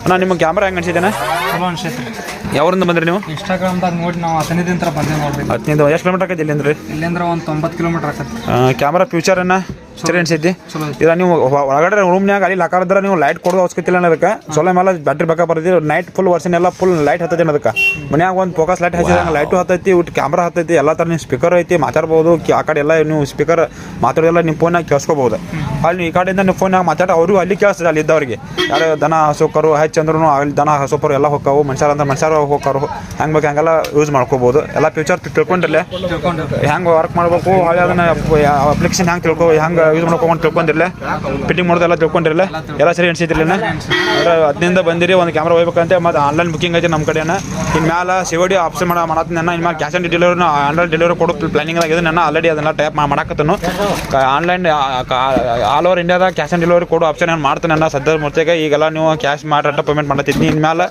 ಅಣ್ಣ ನಿಮ್ಮ ಕ್ಯಾಮ್ರಾ ಹೆಂಗೆ ಅನ್ಸಿದ್ದೇನೆ? ಚಲೋ ಅನ್ಸೈತ್ರಿ. ಯಾವ್ರಿಂದ ಬಂದ್ರಿ ನೀವು? ಇನ್ಸ್ಟಾಗ್ರಾಮ್ದಾಗ ನೋಡಿ ನಾವು ಹತ್ತನೇದಿಂತ್ರ ಬಂದೇವೆ ನೋಡ್ರಿ. ಹತ್ತನೇದು ಎಷ್ಟು ಕಿಲೋಮೀಟರ್ ಆಕೈತಿ ಇಲ್ಲಿಂದ? ಇಲ್ಲಿಂದ್ರ ಒಂದು 90 ಕಿಲೋಮೀಟರ್ ಆಕೈತಿ. ಕ್ಯಾಮ್ರಾ ಫ್ಯೂಚರನ್ನ ಸರಿ ಅನ್ಸೈತಿ. ಈಗ ನೀವು ಒಳಗಡೆ ರೂಮ್ನಾಗ ಅಲ್ಲಿ ಲಾಕಾಡಿದ್ರೆ ನೀವು ಲೈಟ್ ಕೊಡೋದು ಅವಶ್ಯಕತೆ ಇಲ್ಲ ಅದಕ್ಕೆ. ಸೊಳ್ಳೆ ಮೇಲೆ ಬ್ಯಾಟ್ರಿ ಬೇಕಪ್ಪ ಬರ್ತೈತಿ. ನೈಟ್ ಫುಲ್ ವರ್ಷನ್ ಎಲ್ಲ ಫುಲ್ ಲೈಟ್ ಹತ್ತೈತಿ ಅದಕ್ಕೆ. ಮನ್ಯಾಗ ಒಂದು ಫೋಕಸ್ ಲೈಟ್ ಹಚ್ಚಿದಂಗೆ ಲೈಟು ಹತ್ತೈತಿ, ಒಟ್ಟು ಕ್ಯಾಮ್ರಾ ಹತ್ತೈತಿ, ಎಲ್ಲ ಥರ ನೀವು ಸ್ಪೀಕರ್ ಐತಿ, ಮಾತಾಡ್ಬೋದು. ಆ ಕಡೆ ಎಲ್ಲ ನೀವು ಸ್ಪೀಕರ್ ಮಾತಾಡೋದೆಲ್ಲ ನಿಮ್ಮ ಫೋನಾಗ ಕೇಳಿಸ್ಕೋಬೋದು. ಅಲ್ಲಿ ನೀವು ಈ ಕಡೆಯಿಂದ ನೀವು ಫೋನಾಗ ಮಾತಾಡೋ ಅವರು ಅಲ್ಲಿ ಕೇಳಿಸ್ತದೆ. ಅಲ್ಲಿ ಇದ್ದವ್ರಿಗೆ ಯಾರು ದನ ಹಸೋಕರು ಹೆಚ್ಚಂದ್ರೂ ಅಲ್ಲಿ ದನ ಹಸೋಕರು ಎಲ್ಲ ಹೋಗ್ತಾವು. ಮನುಷ್ಯರು ಹೋಗ್ತಾರು. ಹೆಂಗೆ ಬೇಕು ಹಂಗೆಲ್ಲ ಯೂಸ್ ಮಾಡ್ಕೋಬೋದು. ಎಲ್ಲ ಫ್ಯೂಚರ್ ತಿಳ್ಕೊಂಡಿರಲಿ, ಹೆಂಗೆ ವರ್ಕ್ ಮಾಡ್ಬೇಕು, ಹೊಳೆ ಅದನ್ನು ಅಪ್ಲಿಕೇಶನ್ ಹೆಂಗೆ ಹೆಂಗೆ ಯೂಸ್ ಮಾಡ್ಕೊಂಡು ತಿಳ್ಕೊಂಡಿರಲಿ, ಫಿಟ್ಟಿಂಗ್ ಮಾಡೋದೆಲ್ಲ ತಿಳ್ಕೊಂಡಿರಲಿ. ಎಲ್ಲ ಸರಿ ಅನ್ಸಿದ್ರಲ್ಲ? ಅಂದ್ರೆ ಹತ್ತಿನಿಂದ ಬಂದಿರಿ ಒಂದು ಕ್ಯಾಮ್ರಾ ಹೋಗ್ಬೇಕಂತೆ. ಮತ್ತು ಆನ್ಲೈನ್ ಬುಕ್ಕಿಂಗ್ ಐತೆ ನಮ್ಮ ಕಡೆನ. ಇನ್ನು ಮ್ಯಾಲೆ COD ಆಪ್ಷನ್ ಮಾಡತ್ತೀನಿ. ಇನ್ನು ಮ್ಯಾಲೆ ಕ್ಯಾಶ್ ಆನ್ ಡೆಲಿವರಿನ ಆನ್ಲೈನ್ ಡೆಲಿವರಿ ಕೊಡೋ ಪ್ಲಾನಿಂಗ್ ಆಗಿದೆ. ನಾನು ಆಲ್ರೆಡಿ ಅದನ್ನೆಲ್ಲ ಟೈಪ್ ಮಾಡಾಕತ್ತನು. ಆನ್ಲೈನ್ ಆಲ್ ಓವರ್ ಇಂಡಿಯಾದಾಗ ಕ್ಯಾಶ್ ಆನ್ ಡೆಲಿವರಿ ಕೊಡೋ ಆಪ್ಷನ್ ಏನು ಮಾಡ್ತಾನೆ ನಾನು ಸದ್ಯದ ಮೂರ್ತಿಗೆ. ಈಗೆಲ್ಲ ನೀವು ಕ್ಯಾಶ್ ಮಾಡಿ ಪೇಮೆಂಟ್ ಮಾಡತ್ತಿದ್ನಿ. ಇನ್ನು ಮ್ಯಾಲೆ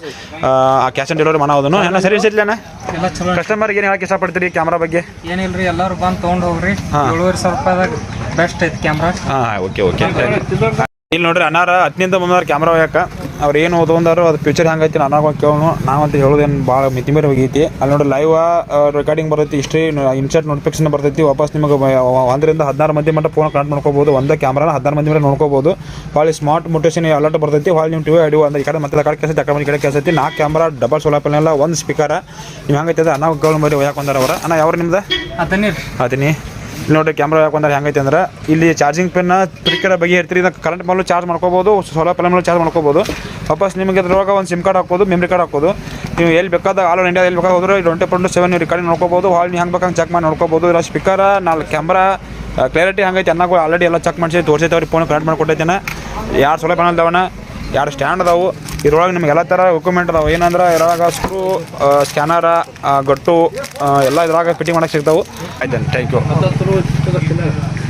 ಆ ಕ್ಯಾಶ್ ಆನ್ ಡೆಲಿವರಿ ಮಾಡೋದನ್ನು ಎಲ್ಲ ಸರಿ ಅನ್ಸಿದ್ಲೇನ? ಎಲ್ಲ ಚಲೋ. ಕಸ್ಟಮರ್ಗೆ ಏನು ಹೇಳಕ್ಕೆ ಇಷ್ಟಪಡ್ತೀರಿ ಕ್ಯಾಮ್ರಾ ಬಗ್ಗೆ? ಏನಿಲ್ರಿ, ಎಲ್ಲರೂ ಬಂದು ತೊಗೊಂಡು ಹೋಗ್ರಿ. 7,500 ರೂಪಾಯಿದಾಗ ಬೆಸ್ಟ್ ಐತಿ ಕ್ಯಾಮ್ರಾ. ಓಕೆ. ಇಲ್ಲಿ ನೋಡ್ರಿ ಅನ್ನಾರ ಹತ್ತನಿಂದ ಬಂದವ್ರು ಕ್ಯಾಮ್ರಾ ಹೋಗಕ್ಕೆ. ಅವ್ರು ಏನು ಓದೊಂದಾರು ಅದು ಫ್ಯೂಚರ್ ಹೆಂಗೈತಿ ನಾನು ಕೇಳೋನು. ನಾವಂತ ಹೇಳೋದೇನು ಭಾಳ ಮಿತಿಮೀರಿ ಹೋಗೈತಿ. ಅಲ್ಲಿ ನೋಡ್ರಿ ಲೈವ್ ರೆಕಾರ್ಡಿಂಗ್ ಬರ್ತೈತಿ, ಹಿಸ್ಟ್ರಿ ಇನ್ಸರ್ಟ್ ನೋಟಿಫಿಕೇಶನ್ ಬರ್ತೈತಿ. ವಾಪಸ್ ನಿಮಗೆ 1 ರಿಂದ 16 ಮಂದಿ ಮಟ್ಟ ಫೋನ್ ಕನೆಕ್ಟ್ ಮಾಡ್ಕೋಬೋದು. ಒಂದೇ ಕ್ಯಾಮ್ರಾನ 16 ಮಂದಿ ಮೇಲೆ ನೋಡ್ಕೋಬೋದು. ಭಾಳ ಸ್ಮಾರ್ಟ್ ಮೋಟಿವೇಶನ್ ಅಲರ್ಟ್ ಬರ್ತೈತಿ. ಭಾಳ ನೀವು ಟಿವಿ ಆಡಿಯೋ ಅಂದ್ರೆ ಈ ಕಡೆ ಮತ್ತೆ ಕಡೆ ಕೆಲಸ ಈ ಕಡೆ ಕೆಲಸ 4 camera, double solar panel, 1 speaker. ನೀವು ಹೆಂಗೈತೆ ಅದು ಅನ್ನ ಗಳು ಮರಿ ಒಯ್ಯಾಕೆ ಬಂದಾರ ಅವ್ರು. ಅಣ್ಣ ಯಾವ್ರು ನಿಮ್ದು? ಅದನ್ನಿ ಇಲ್ಲಿ ನೋಡಿರಿ ಕ್ಯಾಮ್ರಾ ಯಾಕಂದ್ರೆ ಹೆಂಗೈತೆ ಅಂದ್ರೆ ಇಲ್ಲಿ ಚಾರ್ಜಿಂಗ್ ಪಿನ್ನ ಪ್ರಿಕರ ಬಗ್ಗೆ ಇರ್ತೀರಿ. ಇದಕ್ಕೆ ಕರೆಂಟ್ ಮೇಲೂ ಚಾರ್ಜ್ ಮಾಡ್ಕೋಬೋದು, ಸೋಲಾರ್ ಪ್ಯಾನೆಲ್ ಮೇಲೂ ಚಾರ್ಜ್ ಮಾಡ್ಕೋಬೋದು. ವಾಪಸ್ ನಿಮಗೆ ಅದ್ರೊಳಗೆ ಒಂದು ಸಿಮ್ ಕಾರ್ಡ್ ಹಾಕೋದು, ಮೆಮ್ರಿ ಕಾರ್ಡ್ ಹಾಕೋದು. ನೀವು ಎಲ್ಲಿ ಬೇಕಾದಾಗ ಆಲ್ ಓವರ್ ಇಂಡಿಯಾ ಎಲ್ಲಿ ಬೇಕಾದ್ರೆ ಹೋದ್ರೆ 24/7 ನೀವು ರೆಕಾರ್ಡಿಂಗ್ ನೋಡ್ಕೋಬೋದು. ಹಾಲ್ ನೀವು ಹೆಂಗೆ ಬೇಕಂಗೆ ಚೆಕ್ ಮಾಡಿ ನೋಡ್ಕೋಬೋದು. ಇಲ್ಲ ಸ್ಪೀಕರ 4 ಕ್ಯಾಮ್ರಾ ಕ್ಲಾರಿಟಿ ಹಂಗೈತೆ ಅನ್ನೋ ಆಲ್ರೆಡಿ ಎಲ್ಲ ಚೆಕ್ ಮಾಡಿಸಿ ತೋರಿಸೈತೆ. ಫೋನ್ ಕನೆಕ್ಟ್ ಮಾಡಿಕೊಟ್ಟೈತೇನೆ. 2 ಸೋಲಾರ್ ಪ್ಯಾನೆಲ್ ಅದಾವಣ, 2 ಸ್ಟ್ಯಾಂಡ್ ಅದಾವು. ಇದ್ರೊಳಗೆ ನಿಮ್ಗೆ ಎಲ್ಲ ಥರ ಎಕ್ವಿಪ್ಮೆಂಟ್ ಅದಾವೆ. ಏನಂದ್ರೆ ಇದ್ರಾಗ ಸ್ಕ್ರೂ, ಸ್ಕ್ಯಾನರ, ಗಟ್ಟು ಎಲ್ಲ ಇದ್ರಾಗ ಫಿಟ್ಟಿಂಗ್ ಮಾಡೋಕ್ಕೆ ಸಿಗ್ತಾವೆ. ಆಯ್ತು, ಥ್ಯಾಂಕ್ ಯು.